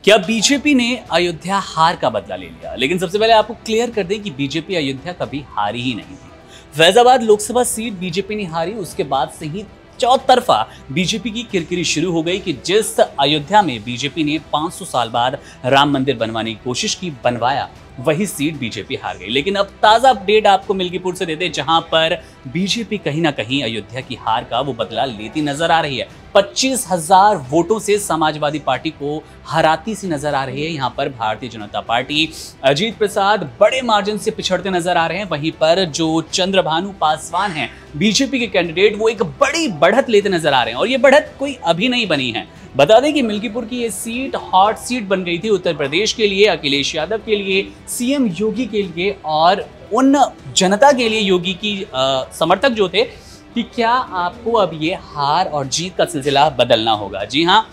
क्या बीजेपी ने अयोध्या हार का बदला ले लिया? लेकिन सबसे पहले आपको क्लियर कर दें कि बीजेपी अयोध्या कभी हारी ही नहीं थी। फैजाबाद लोकसभा सीट बीजेपी ने हारी, उसके बाद से ही चौतरफा बीजेपी की किरकिरी शुरू हो गई कि जिस अयोध्या में बीजेपी ने 500 साल बाद राम मंदिर बनवाने की कोशिश की, बनवाया, वही सीट बीजेपी हार गई। लेकिन अब ताजा अपडेट आपको मिल्कीपुर से देते, जहां पर बीजेपी कहीं ना कहीं अयोध्या की हार का वो बदला लेती नजर आ रही है। 25,000 वोटों से समाजवादी पार्टी को हराती सी नजर आ रही है। यहां पर भारतीय जनता पार्टी, अजीत प्रसाद बड़े मार्जिन से पिछड़ते नजर आ रहे हैं। वहीं पर जो चंद्रभानु पासवान हैं बीजेपी के कैंडिडेट, वो एक बड़ी बढ़त लेते नजर आ रहे हैं। और ये बढ़त कोई अभी नहीं बनी है। बता दें कि मिल्कीपुर की ये सीट हॉट सीट बन गई थी उत्तर प्रदेश के लिए, अखिलेश यादव के लिए, सीएम योगी के लिए और उन जनता के लिए, योगी की समर्थक जो थे, कि क्या आपको अब ये हार और जीत का सिलसिला बदलना होगा। जी हाँ,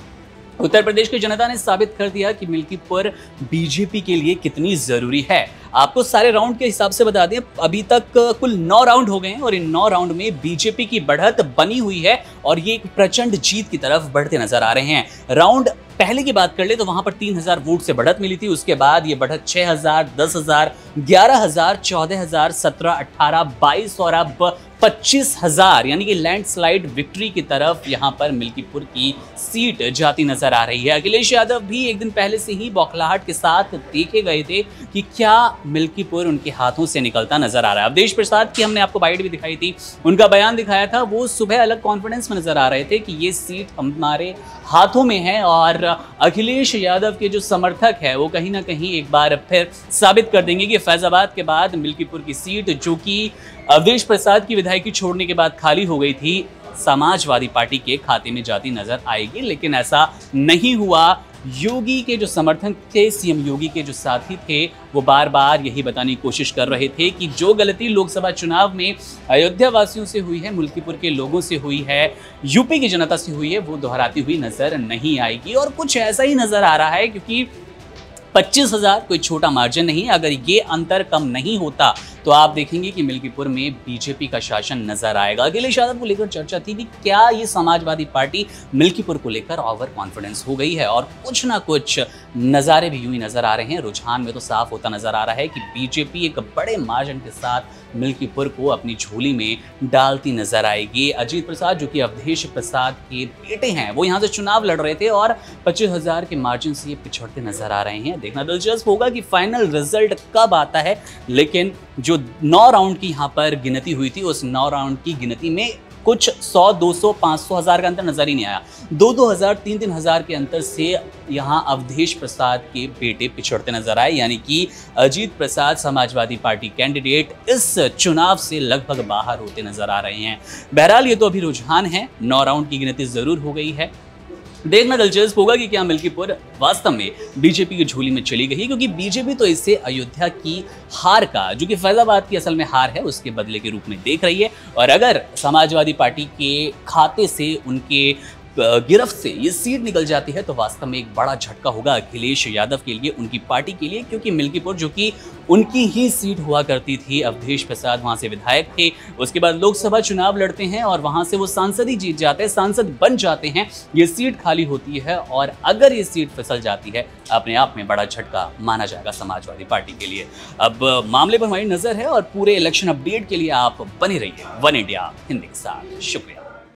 उत्तर प्रदेश की जनता ने साबित कर दिया कि मिल्कीपुर बीजेपी के लिए कितनी जरूरी है। आपको सारे राउंड के हिसाब से बता दें, अभी तक कुल 9 राउंड हो गए हैं और इन 9 राउंड में बीजेपी की बढ़त बनी हुई है और ये एक प्रचंड जीत की तरफ बढ़ते नजर आ रहे हैं। राउंड पहले की बात कर ले तो वहां पर 3,000 वोट से बढ़त मिली थी। उसके बाद ये बढ़त 6,000, 10,000, 11,000, 14,000, 17, 18, 22 और अब 25,000, यानी कि लैंडस्लाइड विक्ट्री की तरफ यहां पर मिल्कीपुर की सीट जाती नजर आ रही है। अखिलेश यादव भी एक दिन पहले से ही बौखलाहट के साथ देखे गए थे कि क्या मिल्कीपुर उनके हाथों से निकलता नजर आ रहा है। अवधेश प्रसाद की हमने आपको बाइट भी दिखाई थी, उनका बयान दिखाया था। वो सुबह अलग कॉन्फिडेंस में नजर आ रहे थे कि ये सीट हमारे हाथों में है और अखिलेश यादव के जो समर्थक है वो कहीं ना कहीं एक बार फिर साबित कर देंगे कि फैजाबाद के बाद मिल्कीपुर की सीट, जो कि अवधेश प्रसाद की विधायकी छोड़ने के बाद खाली हो गई थी, समाजवादी पार्टी के खाते में जाती नजर आएगी। लेकिन ऐसा नहीं हुआ। योगी के जो समर्थक थे, सीएम योगी के जो साथी थे, वो बार बार यही बताने की कोशिश कर रहे थे कि जो गलती लोकसभा चुनाव में अयोध्या वासियों से हुई है, मिल्कीपुर के लोगों से हुई है, यूपी की जनता से हुई है, वो दोहराती हुई नजर नहीं आएगी। और कुछ ऐसा ही नजर आ रहा है, क्योंकि 25,000 कोई छोटा मार्जिन नहीं। अगर ये अंतर कम नहीं होता तो आप देखेंगे कि मिल्कीपुर में बीजेपी का शासन नजर आएगा। अखिलेश यादव को लेकर चर्चा थी कि क्या ये समाजवादी पार्टी मिल्कीपुर को लेकर ओवर कॉन्फिडेंस हो गई है, और कुछ ना कुछ नज़ारे भी यूं ही नजर आ रहे हैं। रुझान में तो साफ होता नजर आ रहा है कि बीजेपी एक बड़े मार्जिन के साथ मिल्कीपुर को अपनी झोली में डालती नजर आएगी। अजीत प्रसाद, जो कि अवधेश प्रसाद के बेटे हैं, वो यहाँ से चुनाव लड़ रहे थे और 25,000 के मार्जिन से ये पिछड़ते नजर आ रहे हैं। देखना दिलचस्प होगा कि फाइनल रिजल्ट कब आता है। लेकिन जो 9 राउंड की यहाँ पर गिनती हुई थी, उस 9 राउंड की गिनती में कुछ 100, 200, 500 हज़ार का अंतर नजर ही नहीं आया। 2-2 हज़ार, 3-3 हज़ार के अंतर से यहाँ अवधेश प्रसाद के बेटे पिछड़ते नजर आए, यानी कि अजीत प्रसाद समाजवादी पार्टी कैंडिडेट इस चुनाव से लगभग बाहर होते नजर आ रहे हैं। बहरहाल ये तो अभी रुझान है, 9 राउंड की गिनती जरूर हो गई है। देखना दिलचस्प होगा कि क्या मिल्कीपुर वास्तव में बीजेपी की झोली में चली गई, क्योंकि बीजेपी तो इसे अयोध्या की हार का, जो कि फैजाबाद की असल में हार है, उसके बदले के रूप में देख रही है। और अगर समाजवादी पार्टी के खाते से, उनके गिरफ्त से ये सीट निकल जाती है तो वास्तव में एक बड़ा झटका होगा अखिलेश यादव के लिए, उनकी पार्टी के लिए। क्योंकि मिल्कीपुर, जो कि उनकी ही सीट हुआ करती थी, अवधेश प्रसाद वहां से विधायक थे, उसके बाद लोकसभा चुनाव लड़ते हैं और वहां से वो सांसद ही जीत जाते हैं, सांसद बन जाते हैं, ये सीट खाली होती है। और अगर ये सीट फिसल जाती है, अपने आप में बड़ा झटका माना जाएगा समाजवादी पार्टी के लिए। अब मामले पर हमारी नजर है और पूरे इलेक्शन अपडेट के लिए आप बने रहिए वन इंडिया हिंदी के साथ। शुक्रिया।